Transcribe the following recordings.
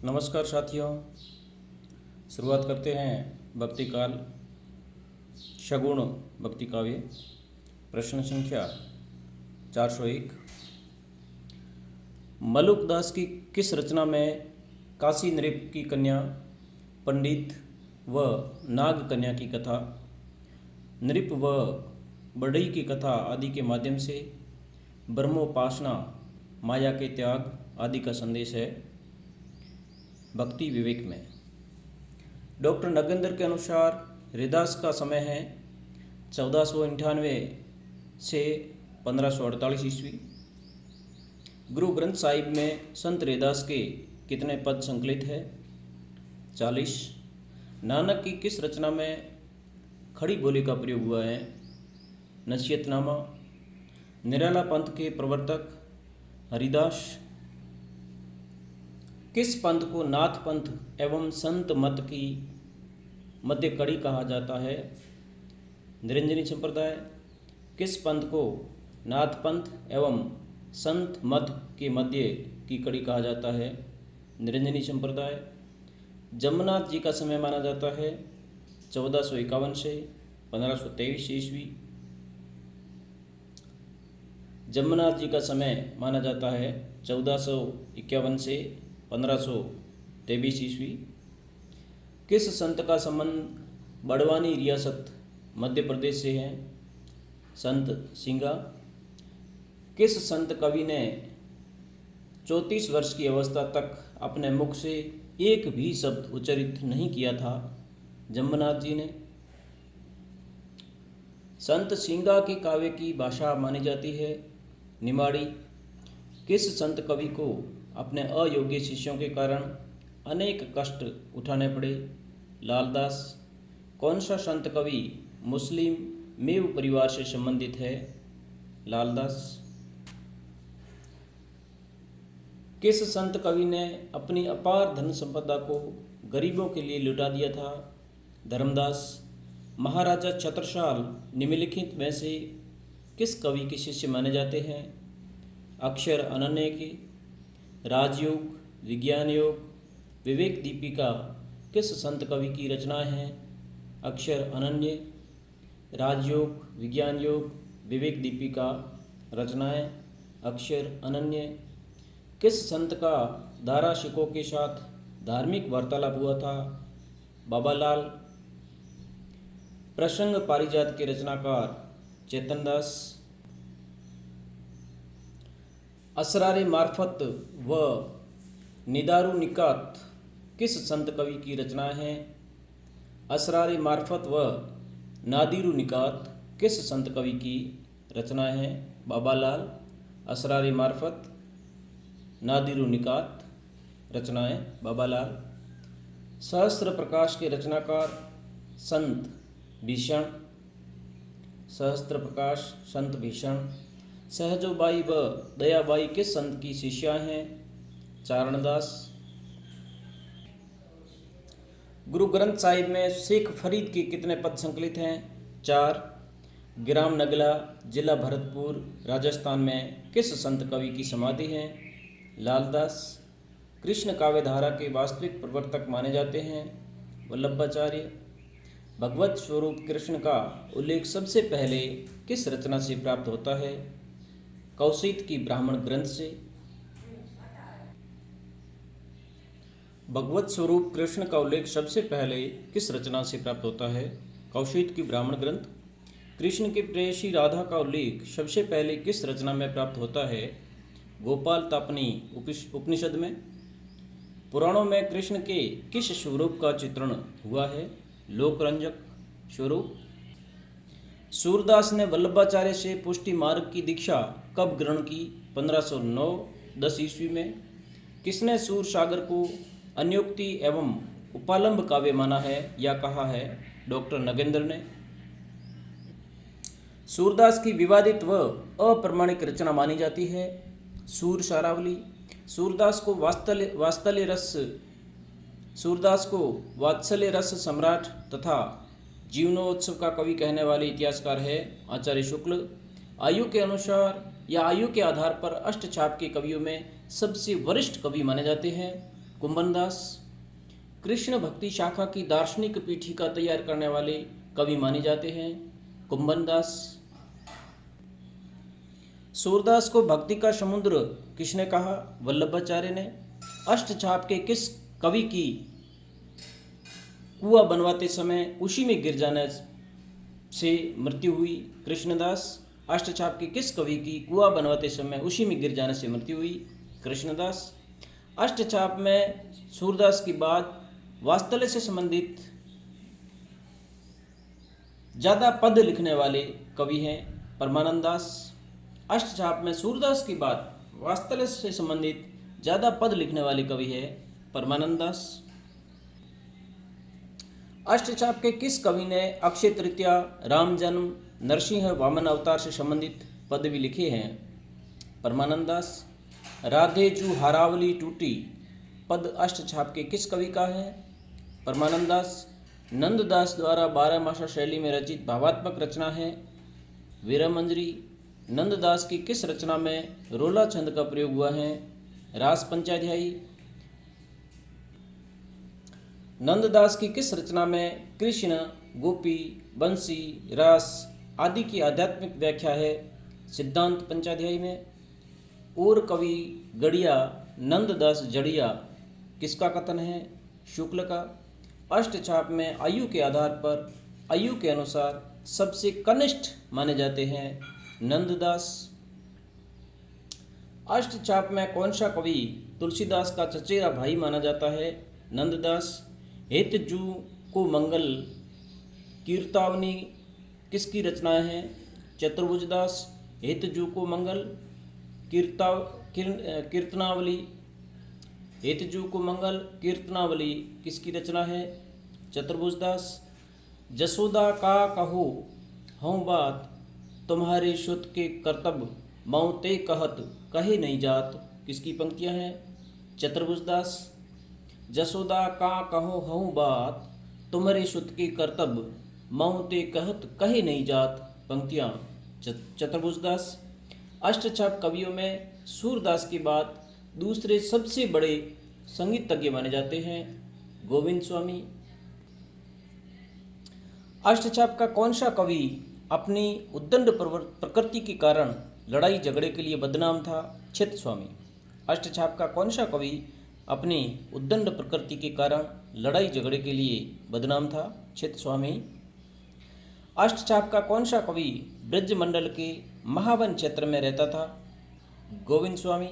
नमस्कार साथियों, शुरुआत करते हैं भक्ति काल शगुण भक्ति काव्य। प्रश्न संख्या 401। मलुकदास की किस रचना में काशी नृप की कन्या, पंडित व नाग कन्या की कथा, नृप व बढ़ई की कथा आदि के माध्यम से ब्रह्मोपासना, माया के त्याग आदि का संदेश है? भक्ति विवेक में डॉक्टर नगेंद्र के अनुसार हरिदास का समय है 1498 से 1548 ईस्वी। गुरु ग्रंथ साहिब में संत हरिदास के कितने पद संकलित है? 40। नानक की किस रचना में खड़ी बोली का प्रयोग हुआ है? नसीहतनामा। निराला पंथ के प्रवर्तक हरिदास किस पंथ को नाथ पंथ एवं संत मत की मध्य कड़ी कहा जाता है? निरंजनी संप्रदाय। किस पंथ को नाथ पंथ एवं संत मत के मध्य की कड़ी कहा जाता है? निरंजनी संप्रदाय। जम्मनाथ जी का समय माना जाता है 1451 से 1523 ईस्वी। जम्मनाथ जी का समय माना जाता है 1451 से 1523 ईस्वी। किस संत का संबंध बड़वानी रियासत मध्य प्रदेश से है? संत सिंगा। किस संत कवि ने 34 वर्ष की अवस्था तक अपने मुख से एक भी शब्द उच्चारित नहीं किया था? जम्मनाथ जी ने। संत सिंगा के काव्य की भाषा मानी जाती है निमाड़ी। किस संत कवि को अपने अयोग्य शिष्यों के कारण अनेक कष्ट उठाने पड़े? लालदास। कौन सा संत कवि मुस्लिम मेव परिवार से संबंधित है? लालदास। किस संत कवि ने अपनी अपार धन संपदा को गरीबों के लिए लुटा दिया था? धर्मदास। महाराजा छत्रसाल निम्नलिखित में से किस कवि के शिष्य माने जाते हैं? अक्षर अनन्य के। राजयोग, विज्ञान योग, विवेक दीपिका किस संत कवि की रचनाएं हैं? अक्षर अनन्य। राजयोग, विज्ञान योग, विवेक दीपिका रचनाएं अक्षर अनन्य। किस संत का दाराशिकों के साथ धार्मिक वार्तालाप हुआ था? बाबालाल। प्रसंग पारिजात के रचनाकार चेतनदास। असरारे मार्फत व निदारू निकात किस संत कवि की रचनाएं हैं? असरारे मार्फत व नादिरू निकात किस संत कवि की रचनाएं हैं? बाबालाल। असरारे मार्फत, नादिरू निकात रचनाएं बाबालाल। सहस्त्र प्रकाश के रचनाकार संत भीषण। सहस्त्र प्रकाश संत भीषण। सहजोबाई व दयाबाई किस संत की शिष्या हैं? चारणदास। गुरु ग्रंथ साहिब में शेख फरीद के कितने पद संकलित हैं? 4। ग्राम नगला, जिला भरतपुर, राजस्थान में किस संत कवि की समाधि है? लालदास। कृष्ण काव्यधारा के वास्तविक प्रवर्तक माने जाते हैं वल्लभाचार्य। भगवत स्वरूप कृष्ण का उल्लेख सबसे पहले किस रचना से प्राप्त होता है? कौशिक की ब्राह्मण ग्रंथ से। भगवत स्वरूप कृष्ण का उल्लेख सबसे पहले किस रचना से प्राप्त होता है? कौशिक की ब्राह्मण ग्रंथ। कृष्ण की प्रेयसी राधा का उल्लेख सबसे पहले किस रचना में प्राप्त होता है? गोपाल तापनी उपनिषद में। पुराणों में कृष्ण के किस स्वरूप का चित्रण हुआ है? लोकरंजक स्वरूप। सूरदास ने वल्लभाचार्य से पुष्टि मार्ग की दीक्षा कब ग्रहण की? 1509-10 ईस्वी में। किसने सूर सागर को अन्योक्ति एवं उपालंब काव्य माना है या कहा है? डॉक्टर नगेंद्र ने। सूरदास की विवादित व अप्रमाणिक रचना मानी जाती है सूर सारावली। सूरदास को वात्सल्य रस सम्राट तथा जीवनोत्सव का कवि कहने वाले इतिहासकार है आचार्य शुक्ल। आयु के अनुसार या आयु के आधार पर अष्टछाप के कवियों में सबसे वरिष्ठ कवि माने जाते हैं कुंभन दास। कृष्ण भक्ति शाखा की दार्शनिक पीठिका तैयार करने वाले कवि माने जाते हैं कुंभन दास। सूरदास को भक्ति का समुद्र किसने कहा? वल्लभाचार्य ने। अष्टछाप के किस कवि की कुआं बनवाते समय उसी में गिर जाने से मृत्यु हुई? कृष्णदास। अष्टछाप के किस कवि की कुआं बनवाते समय उसी में गिर जाने से मृत्यु हुई? कृष्णदास। अष्टछाप में सूरदास की बात वात्सल्य से संबंधित ज्यादा पद लिखने वाले कवि हैं परमानंद दास। अष्टछाप में सूरदास की बात वात्सल्य से संबंधित ज्यादा पद लिखने वाले कवि है परमानंद दास। अष्टछाप के किस कवि ने अक्षय तृतीया, राम जन्म, नरसिंह वामन अवतार से संबंधित पद भी लिखे हैं? परमानंद दास। राधे जू हारावली टूटी पद अष्टछाप के किस कवि का है? परमानंद दास। नंददास द्वारा 12 मासा शैली में रचित भावात्मक रचना है वीरमंजरी। नंददास की किस रचना में रोला छंद का प्रयोग हुआ है? रास पंचाध्यायी। नंददास की किस रचना में कृष्ण, गोपी, बंसी, रास आदि की आध्यात्मिक व्याख्या है? सिद्धांत पंचाध्यायी में। और कवि गढ़िया नंददास जड़िया किसका कथन है? शुक्ल का। अष्टछाप में आयु के आधार पर आयु के अनुसार सबसे कनिष्ठ माने जाते हैं नंददास। अष्टछाप में कौन सा कवि तुलसीदास का चचेरा भाई माना जाता है? नंददास। हेतजू को मंगल कीर्तावनी किसकी रचनाएं हैं? चतुर्भुजदास। हेतजू को मंगल कीर्तनावली हेतजू को मंगल कीर्तनावली किसकी रचना है? चतुर्भुजदास। जसोदा का कहो हूँ बात तुम्हारे सुत के कर्तव्य मऊ ते कहत कहे नहीं जात किसकी पंक्तियां हैं? चतुर्भुजदास। जसोदा का कहो हूँ बात तुम्हारे सुत के कर्तव्य मऊ ते कहत कहे नहीं जात पंक्तियां चतुर्भुजदास। अष्टछाप कवियों में सूरदास के बाद दूसरे सबसे बड़े संगीतज्ञ माने जाते हैं गोविंद स्वामी। अष्टछाप का कौन सा कवि अपनी उद्दंड प्रकृति के कारण लड़ाई झगड़े के लिए बदनाम था? चित्त स्वामी। अष्टछाप का कौन सा कवि अपनी उद्दंड प्रकृति के कारण लड़ाई झगड़े के लिए बदनाम था? चित्त स्वामी। अष्टछाप का कौन सा कवि ब्रजमंडल के महावन क्षेत्र में रहता था? गोविंद स्वामी।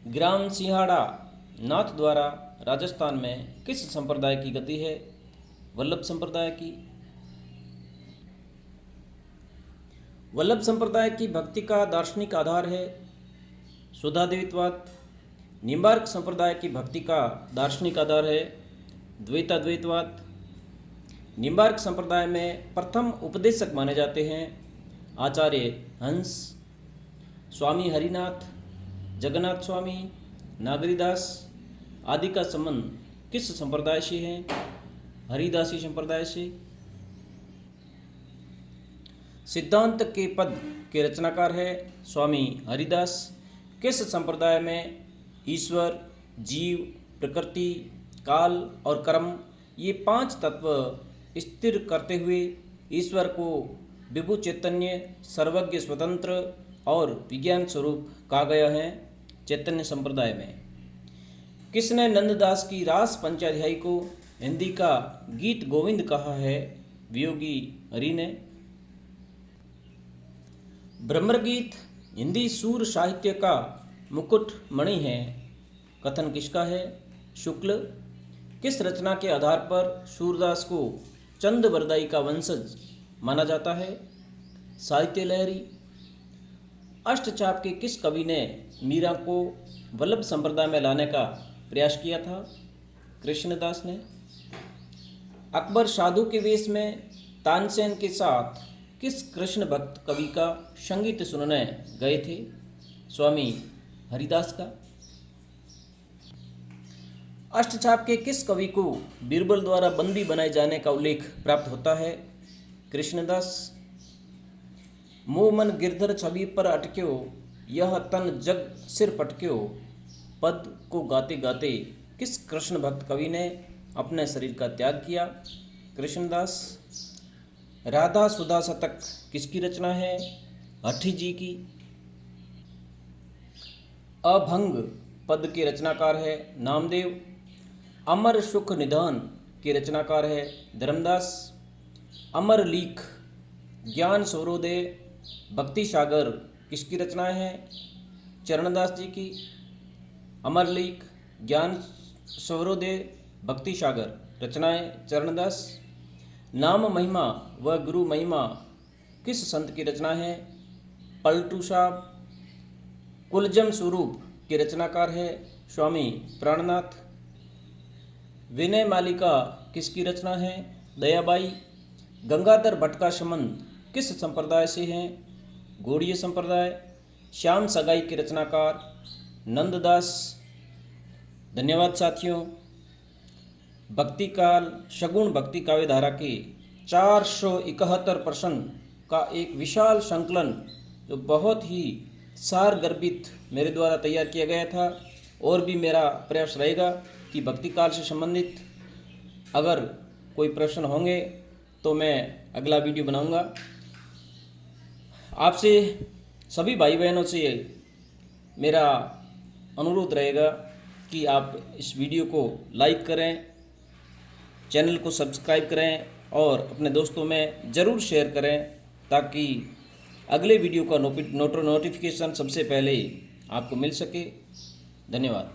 ग्राम सिंहाड़ा नाथ द्वारा राजस्थान में किस संप्रदाय की गति है? वल्लभ संप्रदाय की। वल्लभ संप्रदाय की भक्ति का दार्शनिक आधार है सुधाद्वैतवाद। निम्बार्क संप्रदाय की भक्ति का दार्शनिक आधार है द्वैताद्वैतवाद। निम्बार्क संप्रदाय में प्रथम उपदेशक माने जाते हैं आचार्य हंस। स्वामी हरिनाथ, जगन्नाथ स्वामी, नागरीदास आदि का संबंध किस संप्रदाय से है? हरिदासी संप्रदाय से। सिद्धांत के पद के रचनाकार है स्वामी हरिदास। किस संप्रदाय में ईश्वर, जीव, प्रकृति, काल और कर्म ये 5 तत्व स्थिर करते हुए ईश्वर को विभु चैतन्य, सर्वज्ञ, स्वतंत्र और विज्ञान स्वरूप कहा गया है चैतन्य संप्रदाय में। किसने नंददास की रास पंचाध्यायी को हिंदी का गीत गोविंद कहा है? वियोगी हरि ने। ब्रह्मगीत हिंदी सूर साहित्य का मुकुट मणि है कथन किसका है? शुक्ल। किस रचना के आधार पर सूरदास को चंद बरदाई का वंशज माना जाता है? साहित्य लहरी। अष्टछाप के किस कवि ने मीरा को वल्लभ संप्रदाय में लाने का प्रयास किया था? कृष्णदास ने। अकबर साधु के वेश में तानसेन के साथ किस कृष्ण भक्त कवि का संगीत सुनने गए थे? स्वामी हरिदास का। अष्टछाप के किस कवि को बीरबल द्वारा बंदी बनाए जाने का उल्लेख प्राप्त होता है? कृष्णदास। मोह मन गिरधर छवि पर अटक्यो, यह तन जग सिर पटक्यो पद को गाते गाते किस कृष्ण भक्त कवि ने अपने शरीर का त्याग किया? कृष्णदास। राधा सुधा शतक किसकी रचना है? हठी जी की। अभंग पद के रचनाकार है नामदेव। अमर सुख निधान के रचनाकार है धर्मदास। अमर लीक ज्ञान सूर्योदय भक्ति सागर किसकी रचना है? चरणदास जी की। अमर लीक ज्ञान सूर्योदय भक्ति सागर रचनाएं चरणदास। नाम महिमा व गुरु महिमा किस संत की रचना है? पलटू साहब। कुलजम स्वरूप के रचनाकार है स्वामी प्राणनाथ। विनय मालिका किसकी रचना है? दयाबाई। गंगाधर भट्ट का संबंध किस संप्रदाय से है? गौड़ीय संप्रदाय। श्याम सगाई के रचनाकार नंददास। धन्यवाद साथियों। भक्ति काल सगुण भक्ति काव्य धारा के 471 प्रश्न का एक विशाल संकलन जो बहुत ही सार गर्भित मेरे द्वारा तैयार किया गया था, और भी मेरा प्रयास रहेगा कि भक्ति काल से संबंधित अगर कोई प्रश्न होंगे तो मैं अगला वीडियो बनाऊंगा। आपसे सभी भाई बहनों से मेरा अनुरोध रहेगा कि आप इस वीडियो को लाइक करें, चैनल को सब्सक्राइब करें और अपने दोस्तों में ज़रूर शेयर करें, ताकि अगले वीडियो का नोटिफिकेशन सबसे पहले आपको मिल सके। धन्यवाद।